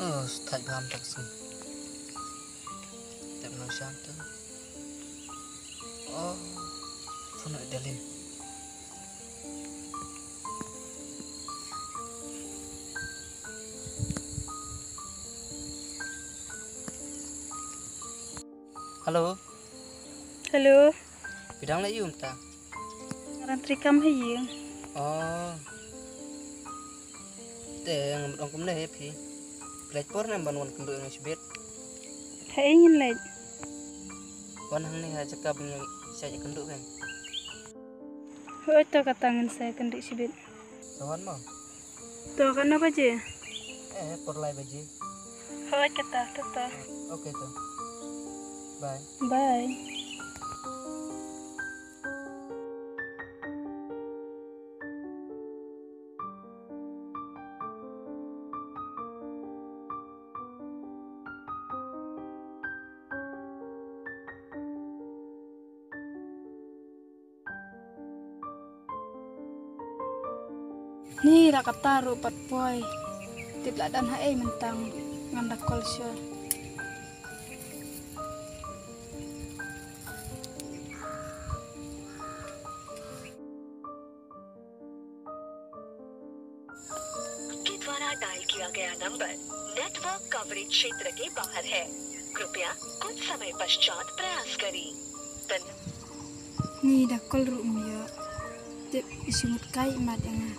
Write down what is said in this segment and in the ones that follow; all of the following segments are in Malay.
Staj gantak sih. Tapi no shantu. Oh, puno dalin. Halo. Halo. Bidang la yum ta. Ngaran trikam hayeng. Oh. Te ngam kum ne phi. Plek por nam banwan kum do sibet. Haingin lej. Wan hang ne ha cakap ni saya kenduk kan. Hoi to katangan saya kendik sibet. Kawan mau. To kana baje. Por lai baji. Hoi kata to. Oke to. Bye. Bye. Ni ra kataru pat boy. Tibla dan hae mentang nganda kolsyo. द्वारा डायल किया गया number network coverage क्षेत्र के बाहर है। कृपया कुछ समय पश्चात प्रयास करें। Ni da kol ru umya. Tip isimut kai mat nga.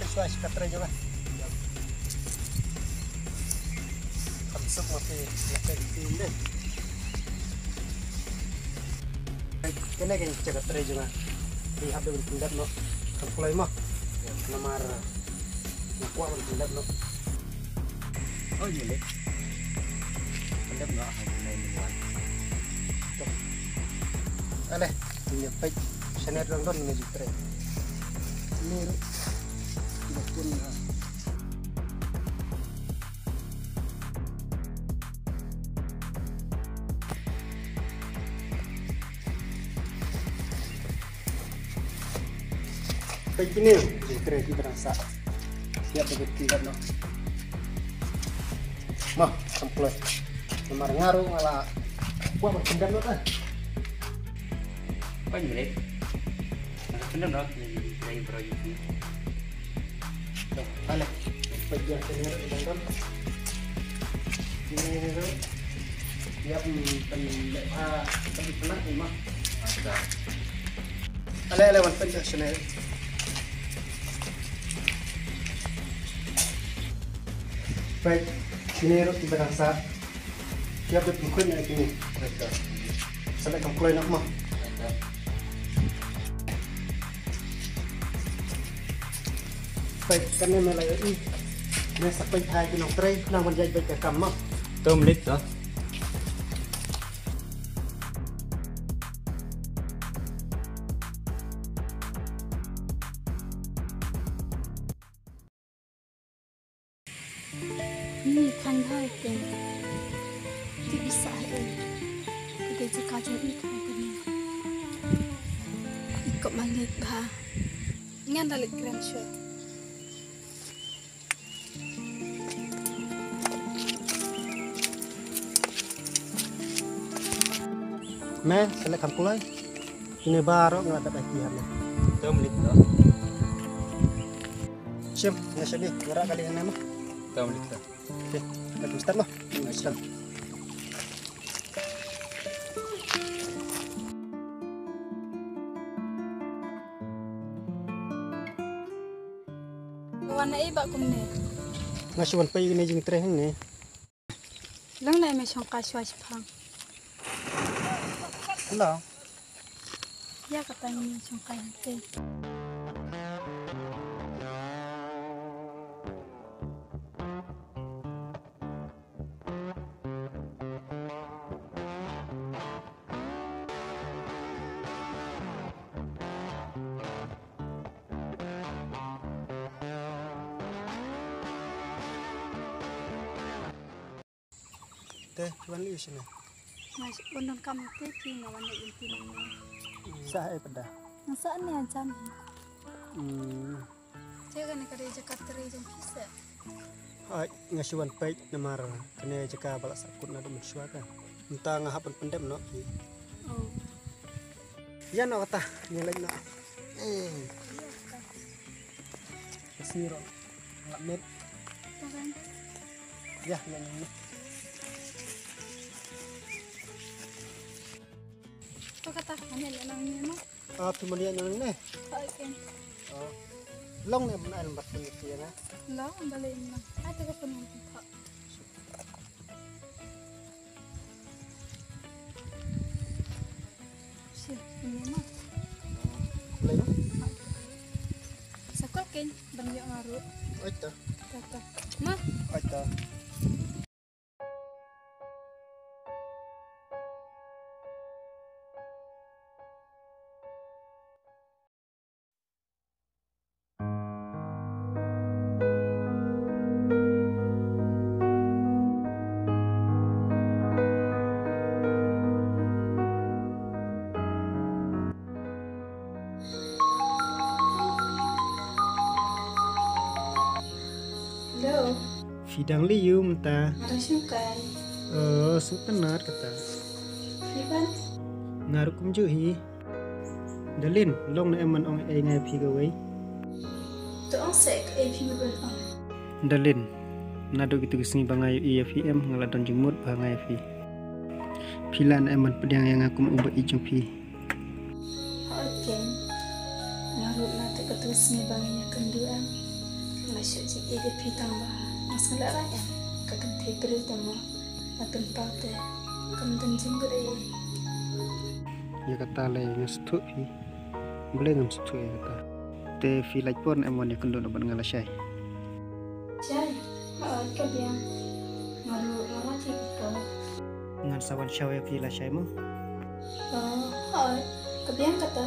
Suai katra juga. Kamsuk mapi lapet sini. Kena kan cakap katra juga. Di habis berpindah no. Kalkulai mah. Nomor nakwa berpindah no. Oh iya. Pindah no hanya ini buat. Aleh, ini pej. Sana rondon ini juga. Ini pun begini kereta berasa siap begitu kan no mah sampai nomor ngaruh ngalah gua berpindah no kan apa ini pindah no dari proyek ini vale, pues ya tener el montón. Dinero, ya penat ni mah. Ale wan penjah sana. Baik, dinero di berasa. Siap berpikir ni kini. Sampai kampung nak mah. Baik, kami melayani nasa paghay ng tray ng manjay baik kamma. Tumlit to. Ni kan hai pen. Ti bisa hai. Kita jika jadi kan kini. Ikut malik bah. Ngan dalik grand show. Meh, selek kamkulai. Ini baru nggak ada bagian. Tumlit to. Siap, nasi ni, gerak kali yang nama. Tumlit to. Oke, kita start lah. Start. Warna iba kumne. Ngasuhan pa yung imaging tray ni. Lang na may siyang kaswas pang. Hello. Ya katanya may siyang kayante. teh cuman liu sini. Mas unang kamu teh ki ngawan inti nama. Sah pada. Masa ni aja nih. Cek kan kada Jakarta region bisa. Ngasuan page namar kene jaka balak sakut nado mensuaka. Entah ngahapan pendem no. Oh. Ya no kata nilai no. Siro. Lamit. Kan. Ya yang. Kau kata hanya lenang ni mah. Pemilihan yang ini. Oke. Long nih benar empat menit ya na. Lah, balik ni. Ada ke penonton tak? Siap, ini mah. Mulai no. Sakol ken banyak ngaruh. Oita. Kata. Mah. Oita. Hello. Fidang liu menta. Ada syukai. Sepenar kata. Iban. Ngaruh kumjuhi. Dalin long na eman ong ay ngay pigaway. Tu ang sek AP berbeda. Dalin nado gitu kesini bangayu IFM ngaladan jemut bangayu fi. Pilan eman pedang yang aku ubah ijung fi. Oke. Ngaruh nanti ketus ni banginya kenduan. Masuk cik ege pi tambah. Masalah raya. Kakak tegeri temo. Akan pate. Kemten jengger Ya kata le ngestu fi. Boleh ngestu ya kata. Te fi laj pon emon ya kendon obat ngalasai. Jai. Kebiang. Ngaruh lama cik kau. Ngan sawan syaw ya fi lasai mo. Kebiang kata.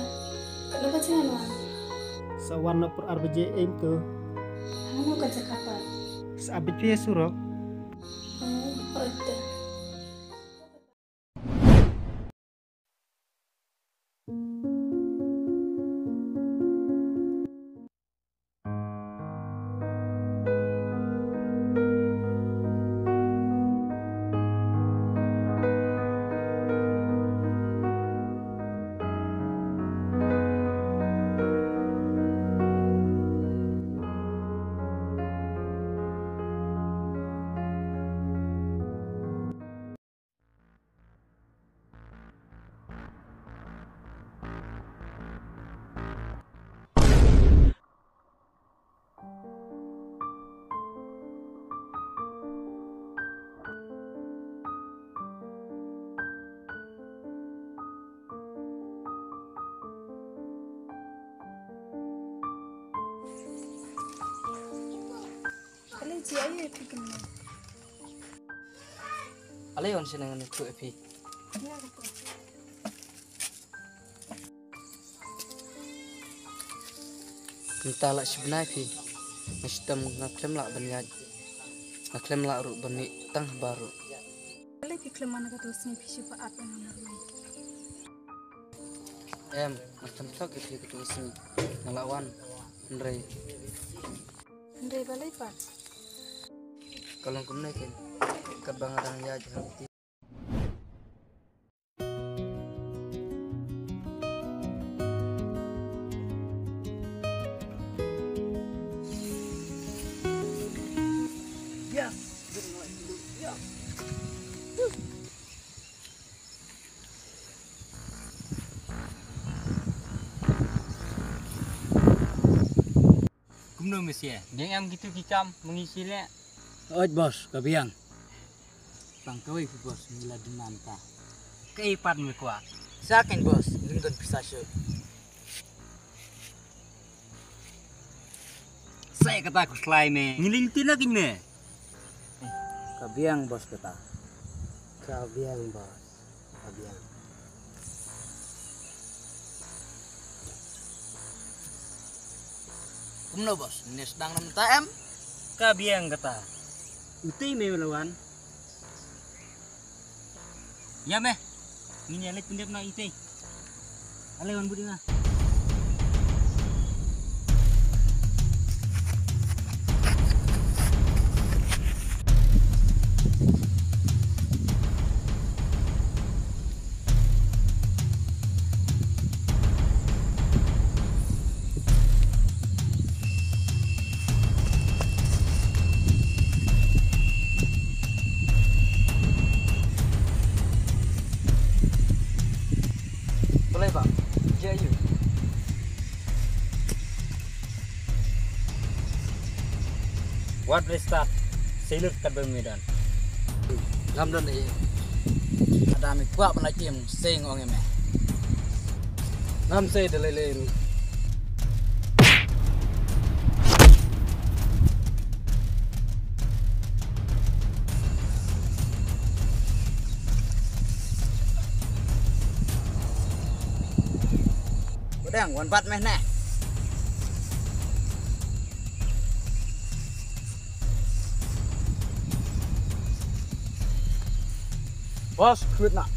Kenapa jangan wan? Sawan na per arbaje aim tu. Kamu kerja kapan? Sabit fi surok. Ada. Ji ayo pi kena. Alayon senangan itu epi. Ya betul. Entah lah sebenarnya epi. Mesti ngaklem lah banyak. Ngaklem lah ru bani tang baru. Boleh pi keleman ketus ni pi siapa apa namanya? Macam tak epi ketua sini. Ngelawan Andre. Andre balai pak. Kalau kamu naikin kebangaran ya jangan ti. Yes. Kumno mesia. Dia gitu kikam mengisinya. Oi bos, kebiang. Pangkawai bos, mila demanta. Keipan me kuat. Sakin bos, gendon pisasyo. Saya kata aku slime. Ngilintin lagi me. Kebiang bos kita. Kabiang bos. Kabiang. Kumno bos, ini sedang nam TM. Kebiang kata. Uti me melawan. Ya meh. Ini alit pendep na ite. Alewan budi na. Boleh bang, dia you. What restart? Sailor kat bermedan. Ngam don ni. Ada mi kuat mana cim sing ong meh. Ngam saya delelin. Udang wan bat meh neh. Bos, kuat nak.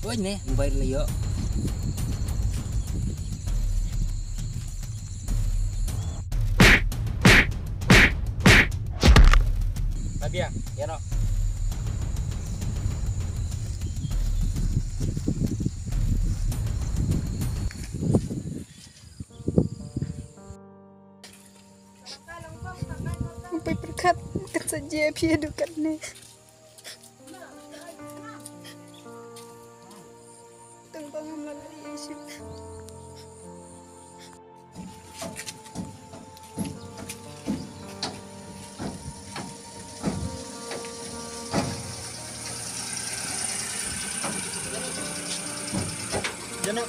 Ôi nè, vậy là yo. Nabiang, ya no. Sampai berkat kan saja kehidupannya. Tentang melalui Yesus. Jana.